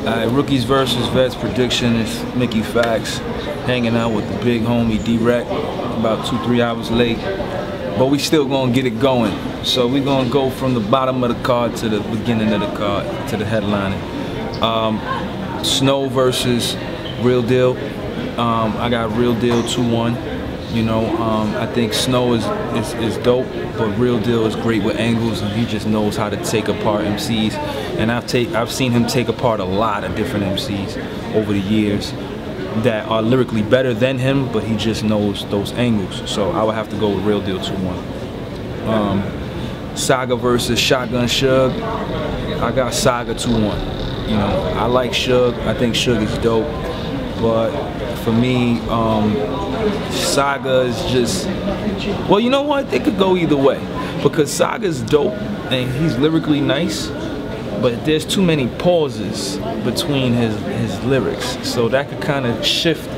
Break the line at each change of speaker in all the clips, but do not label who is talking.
Rookies versus Vets prediction is Mickey Factz hanging out with the big homie D-Rec, about 2-3 hours late. But we still gonna get it going. So we're gonna go from the bottom of the card to the beginning of the card, to the headlining. Snow versus Real Deal. I got Real Deal 2-1. You know, I think Snow is dope, but Real Deal is great with angles, and he just knows how to take apart MCs. And I've seen him take apart a lot of different MCs over the years that are lyrically better than him, but he just knows those angles. So I would have to go with Real Deal 2-1. Saga versus Shotgun Suge. I got Saga 2-1. You know, I like Suge. I think Suge is dope, but for me, Saga is just, well, you know what? It could go either way, because Saga's dope and he's lyrically nice, but there's too many pauses between his lyrics, so that could kind of shift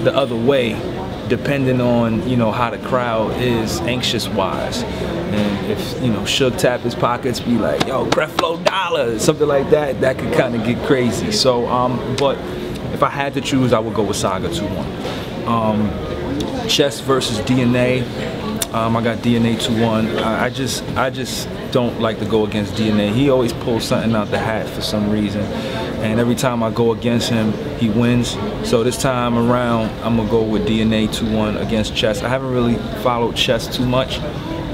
the other way depending on, you know, how the crowd is anxious wise. And if, you know, Suge tap his pockets, be like, yo, Creflo Dollar, something like that, that could kind of get crazy. So but if I had to choose, I would go with Saga 2-1. Chess versus DNA. I got DNA 2-1. I just don't like to go against DNA. He always pulls something out the hat for some reason, and every time I go against him, he wins. So this time around, I'm gonna go with DNA 2-1 against Chess. I haven't really followed Chess too much,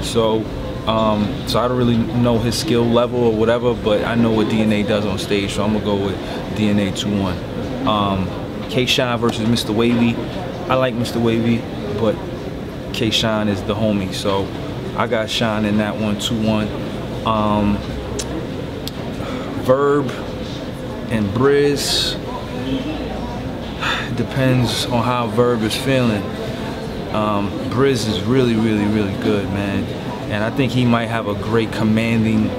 so I don't really know his skill level or whatever, but I know what DNA does on stage, so I'm gonna go with DNA 2-1. K-Shine versus Mr. Wavy. I like Mr. Wavy, but K-Shine is the homie, so I got Shine in that one, 2-1. Verb and Briz. Depends on how Verb is feeling. Briz is really good, man, and I think he might have a great commanding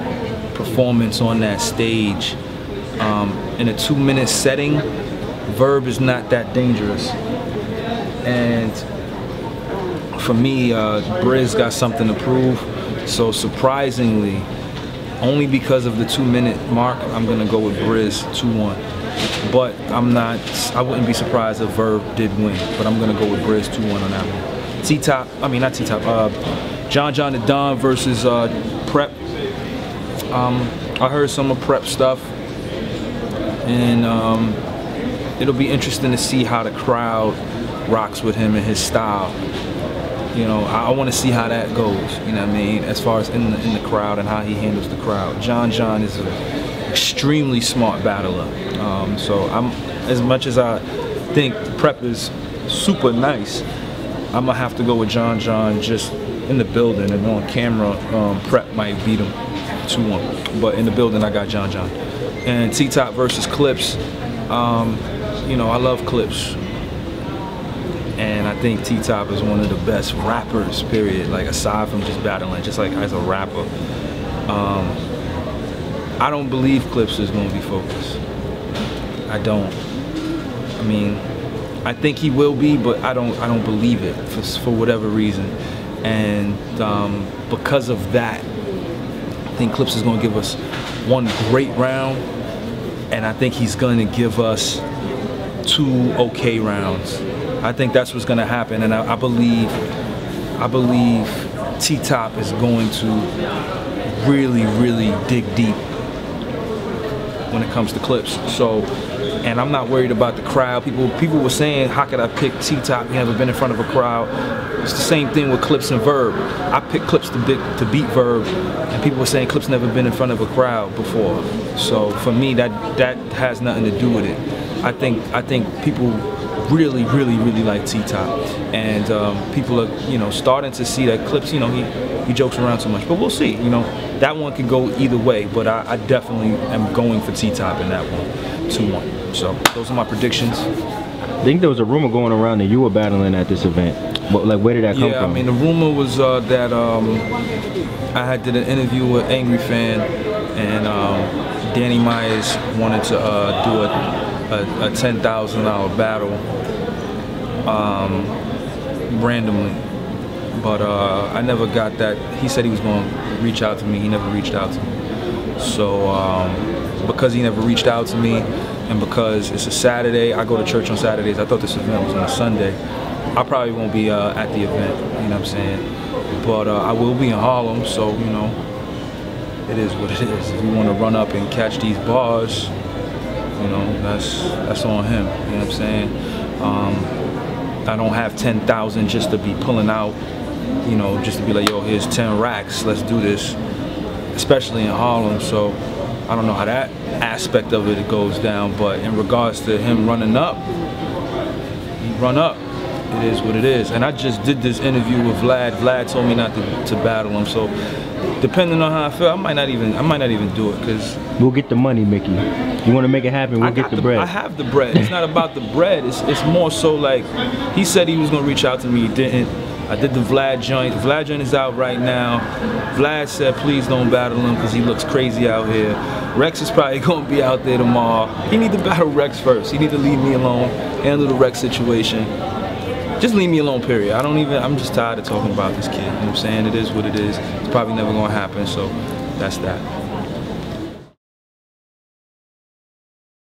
performance on that stage. In a 2-minute setting, Verb is not that dangerous, and for me, Briz got something to prove. So surprisingly, only because of the 2-minute mark, I'm gonna go with Briz 2-1. But I wouldn't be surprised if Verb did win, but I'm gonna go with Briz 2-1 on that one. John the Don versus Prep. I heard some of Prep stuff, and it'll be interesting to see how the crowd rocks with him and his style. You know, I want to see how that goes, you know what I mean, as far as in the crowd and how he handles the crowd. John is an extremely smart battler. So as much as I think Prep is super nice, I'm going to have to go with John just in the building, and on camera, Prep might beat him 2-1. But in the building, I got John. And T-Top versus Clips. You know, I love Clips. And I think T-Top is one of the best rappers, period, like aside from just battling, just like as a rapper. I don't believe Clips is going to be focused. I don't. I mean, I think he will be, but I don't believe it for whatever reason. And because of that, I think Clips is going to give us one great round, and I think he's going to give us 2 okay rounds. I think that's what's going to happen, and I believe T-Top is going to really dig deep when it comes to Clips. So, and I'm not worried about the crowd. People were saying, how could I pick T-Top? He never been in front of a crowd. It's the same thing with Clips and Verb. I picked Clips to beat Verb, and people were saying Clips never been in front of a crowd before. So for me, that has nothing to do with it. I think people really like T-Top, and people are, you know, starting to see that Clips, you know, he jokes around too much, but we'll see. You know, that one can go either way, but I definitely am going for T-Top in that one, 2-1. So those are my predictions.
I think there was a rumor going around that you were battling at this event. Where did that come from?
Yeah, I mean, the rumor was that I did an interview with Angry Fan, and Danny Myers wanted to do a $10,000 battle randomly, but I never got that. He said he was going to reach out to me. He never reached out to me. So because he never reached out to me, and because it's a Saturday, I go to church on Saturdays. I thought this event was on a Sunday. I probably won't be at the event, you know what I'm saying? But I will be in Harlem, so, you know, it is what it is. If you want to run up and catch these bars, you know, that's on him, you know what I'm saying? I don't have 10,000 just to be pulling out, you know, just to be like, yo, here's 10 racks, let's do this, especially in Harlem. So I don't know how that aspect of it goes down, but in regards to him running up, he run up. It is what it is. And I just did this interview with Vlad. Vlad told me not to battle him, so depending on how I feel, I might not even do it, because
we'll get the money, Mickey. You want to make it happen, we'll get the bread.
I have the bread. It's not about the bread. It's more so like, he said he was gonna reach out to me, he didn't. I did the Vlad joint. Vlad joint is out right now. Vlad said please don't battle him because he looks crazy out here. Rex is probably gonna be out there tomorrow. He need to battle Rex first. He need to leave me alone, handle the Rex situation. Just leave me alone, period. I'm just tired of talking about this kid. You know what I'm saying? It is what it is. It's probably never gonna happen, so that's that.